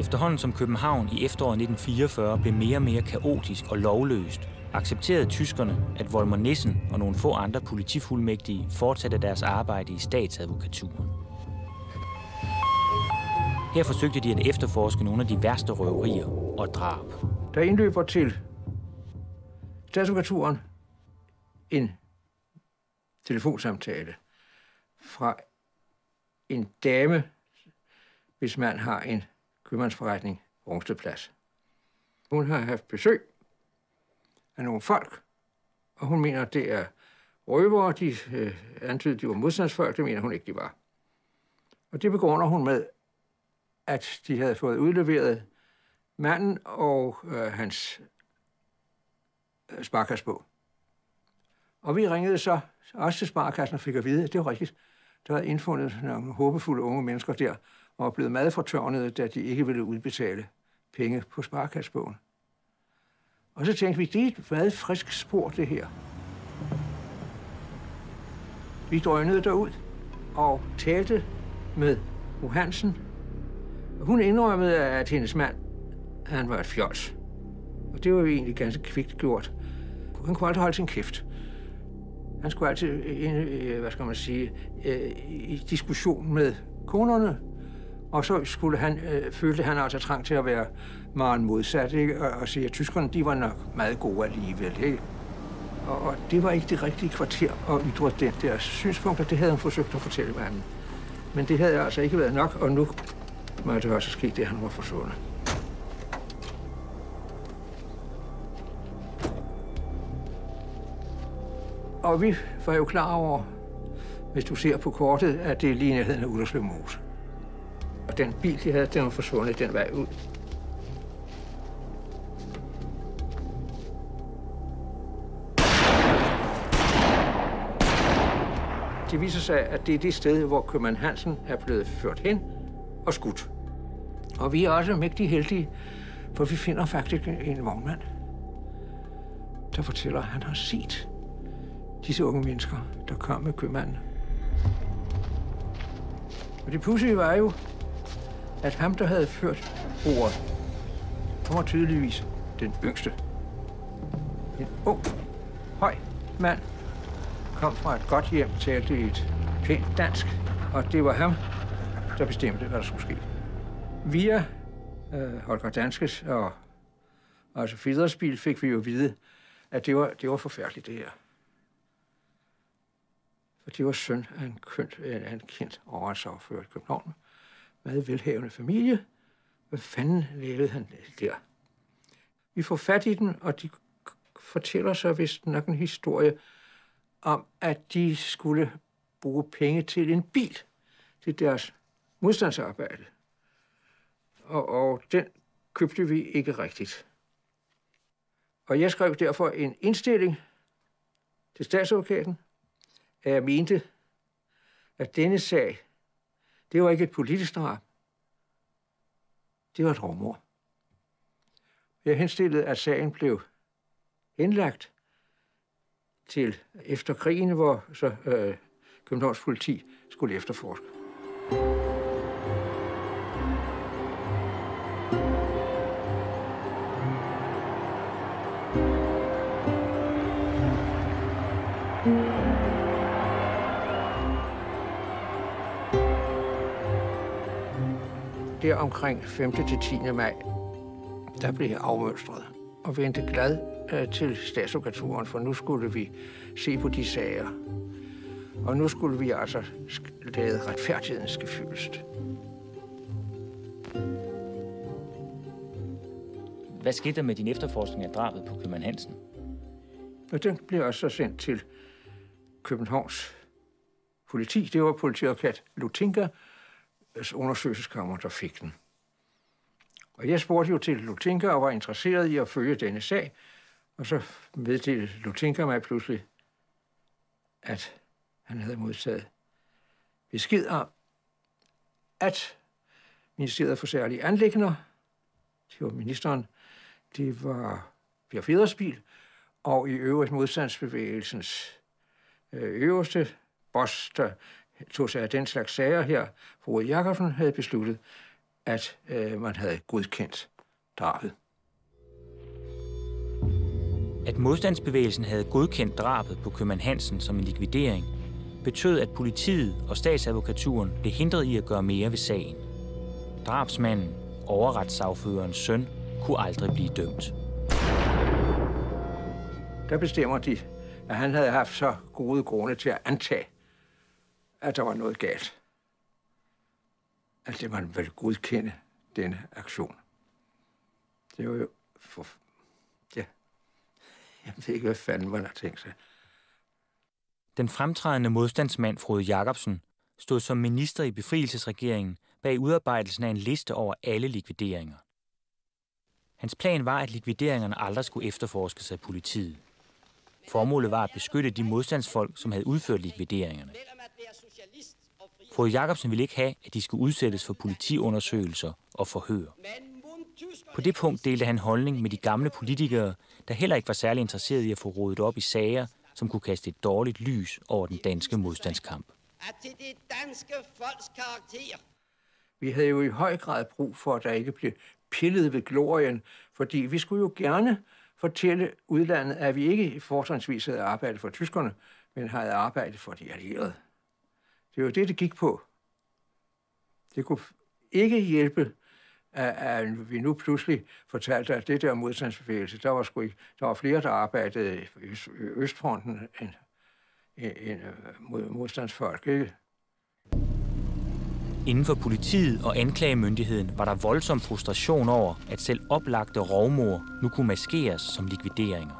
Efterhånden som København i efteråret 1944 blev mere og mere kaotisk og lovløst, accepterede tyskerne, at Volmer Nissen og nogle få andre politifuldmægtige fortsatte deres arbejde i statsadvokaturen. Her forsøgte de at efterforske nogle af de værste røverier og drab. Der indløber til statsadvokaturen en telefonsamtale fra en dame, hvis man har en købmandsforretning på Rungstedplads. Hun har haft besøg af nogle folk, og hun mener, at det er røvere. De antydede, at de var modstandsfolk. Det mener hun ikke, de var. Og det begrunder hun med, at de havde fået udleveret manden og hans sparekassebog. Og vi ringede så også til sparekassen og fik at vide, at det var rigtigt. Der havde indfundet nogle håbefulde unge mennesker der, og var blevet meget fortørnede, da de ikke ville udbetale penge på sparekassebogen. Og så tænkte vi, det er et meget frisk spor, det her. Vi drønede derud og talte med fru Hansen. Hun indrømmede, at hendes mand, han var et fjols. Og det var jo egentlig ganske kvikt gjort. Han kunne aldrig holde sin kæft. Han skulle altid i diskussion med konerne. Og så følte han altså trang til at være meget modsat, ikke? Og sige, at tyskerne, de var nok meget gode alligevel, ikke? Og det var ikke det rigtige kvarter at ytre den der synspunkter. Det havde han forsøgt at fortælle manden. Men det havde altså ikke været nok, og nu måtte det også ske, det han var forsvundet. Og vi var jo klar over, hvis du ser på kortet, at det er lige nærheden af Udderslev Mose. Og den bil, de havde, den var forsvundet den vej ud. Det viser sig, at det er det sted, hvor købmand Hansen er blevet ført hen og skudt. Og vi er også mægtig heldige, for vi finder faktisk en vognmand, der fortæller, at han har set disse unge mennesker, der kom med købmanden. Og det pudsige var jo, at ham, der havde ført ordet, han var tydeligvis den yngste. En ung, høj mand, kom fra et godt hjem, talte i et pænt dansk, og det var ham, der bestemte, hvad der skulle ske. Via Holger Danskes og altså Federsbil fik vi jo at vide, at det var forfærdeligt, det her. For det var søn af en kendt overretssagfører i København. Meget velhavende familie. Hvad fanden levede han der? Vi får fat i dem, og de fortæller så vist nok en historie om, at de skulle bruge penge til en bil til deres modstandsarbejde. Og den købte vi ikke rigtigt. Og jeg skrev derfor en indstilling til statsadvokaten, at jeg mente, at denne sag, det var ikke et politisk drab. Det var et rovmord. Jeg henstillede, at sagen blev henlagt til efter krigen, hvor så Københavns politi skulle efterforske. Der omkring 5. til 10. maj, der blev jeg afmønstret og vendte glad til statsadvokaturen, for nu skulle vi se på de sager. Og nu skulle vi altså lade retfærdigheden ske fyldest. Hvad skete der med din efterforskning af drabet på købmand Hansen? Og den blev også sendt til Københavns politi. Det var politiadvokat Lutinkas undersøgelseskammer, der fik den. Og jeg spurgte jo til Lutinka og var interesseret i at følge denne sag. Og så meddelte Lutinka mig pludselig, at han havde modtaget besked om, at Ministeriet for Særlige Anliggender, det var ministeren, det var Per Federsbil, og i øvrigt modstandsbevægelsens øverste boss, der tog sig af den slags sager her, Frode Jacobsen, havde besluttet, at man havde godkendt drabet. At modstandsbevægelsen havde godkendt drabet på købmand Hansen som en likvidering, betød, at politiet og statsadvokaturen blev hindret i at gøre mere ved sagen. Drabsmanden, overretssagførerens søn, kunne aldrig blive dømt. Der bestemmer de, at han havde haft så gode grunde til at antage, at der var noget galt. At det man ville godkende denne aktion. Det var jo ja. Jeg ved ikke, hvad fanden man har tænkt sig. Den fremtrædende modstandsmand Frode Jacobsen stod som minister i befrielsesregeringen bag udarbejdelsen af en liste over alle likvideringer. Hans plan var, at likvideringerne aldrig skulle efterforskes af politiet. Formålet var at beskytte de modstandsfolk, som havde udført likvideringerne. Frode Jacobsen ville ikke have, at de skulle udsættes for politiundersøgelser og forhør. På det punkt delte han holdning med de gamle politikere, der heller ikke var særlig interesserede i at få rodet op i sager, som kunne kaste et dårligt lys over den danske modstandskamp. Vi havde jo i høj grad brug for, at der ikke blev pillet ved glorien, fordi vi skulle jo gerne fortælle udlandet, at vi ikke fortrinsvis havde arbejdet for tyskerne, men havde arbejdet for de allierede. Det var jo det gik på. Det kunne ikke hjælpe, at vi nu pludselig fortalte, at det der modstandsbevægelse, der var flere, der arbejdede i Østfronten end modstandsfolk, ikke? Inden for politiet og anklagemyndigheden var der voldsom frustration over, at selv oplagte rovmord nu kunne maskeres som likvideringer.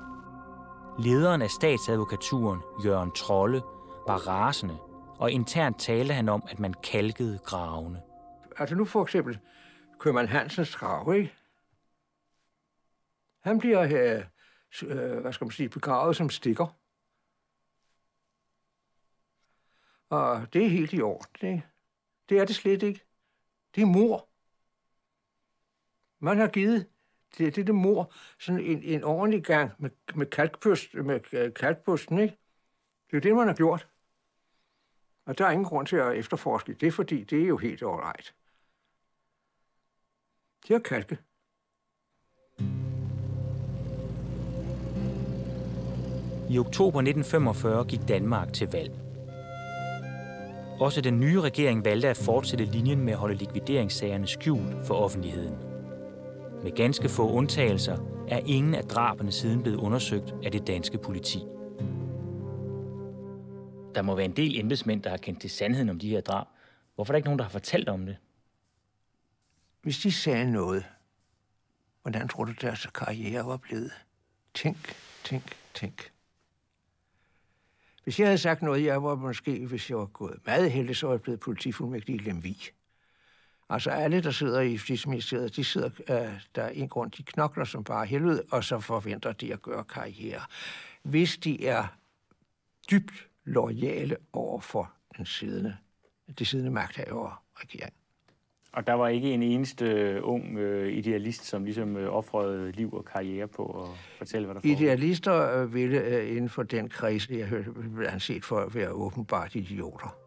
Lederen af statsadvokaturen, Jørgen Trolle, var rasende, og internt talte han om, at man kalkede gravene. Altså nu for eksempel købmand Hansens grav, ikke? Han bliver begravet som stikker. Og det er helt i orden, ikke? Det er det slet ikke. Det er mord. Man har givet det mord sådan en ordentlig gang med kalkposten, ikke? Det er det, man har gjort. Og der er ingen grund til at efterforske det, fordi det er jo helt alright. Det er kalke. I oktober 1945 gik Danmark til valg. Også den nye regering valgte at fortsætte linjen med at holde likvideringssagerne skjult for offentligheden. Med ganske få undtagelser er ingen af drabene siden blevet undersøgt af det danske politi. Der må være en del embedsmænd, der har kendt til sandheden om de her drab. Hvorfor er der ikke nogen, der har fortalt om det? Hvis de sagde noget, hvordan tror du, deres karriere var blevet? Tænk. Hvis jeg havde sagt noget, jeg var måske, hvis jeg var gået meget heldig, så var jeg blevet politifuldmægtig i Lemvig. Altså alle, der sidder i Justitsministeriet, de sidder, der er en grund, de knokler som bare helvede, og så forventer de at gøre karriere. Hvis de er dybt loyale over for de siddende magthavere og regering. Og der var ikke en eneste ung idealist, som ligesom ofrede liv og karriere på at fortælle, hvad der foregår? Idealister ville inden for den kreds, jeg hørte, blev anset for at være åbenbart idioter.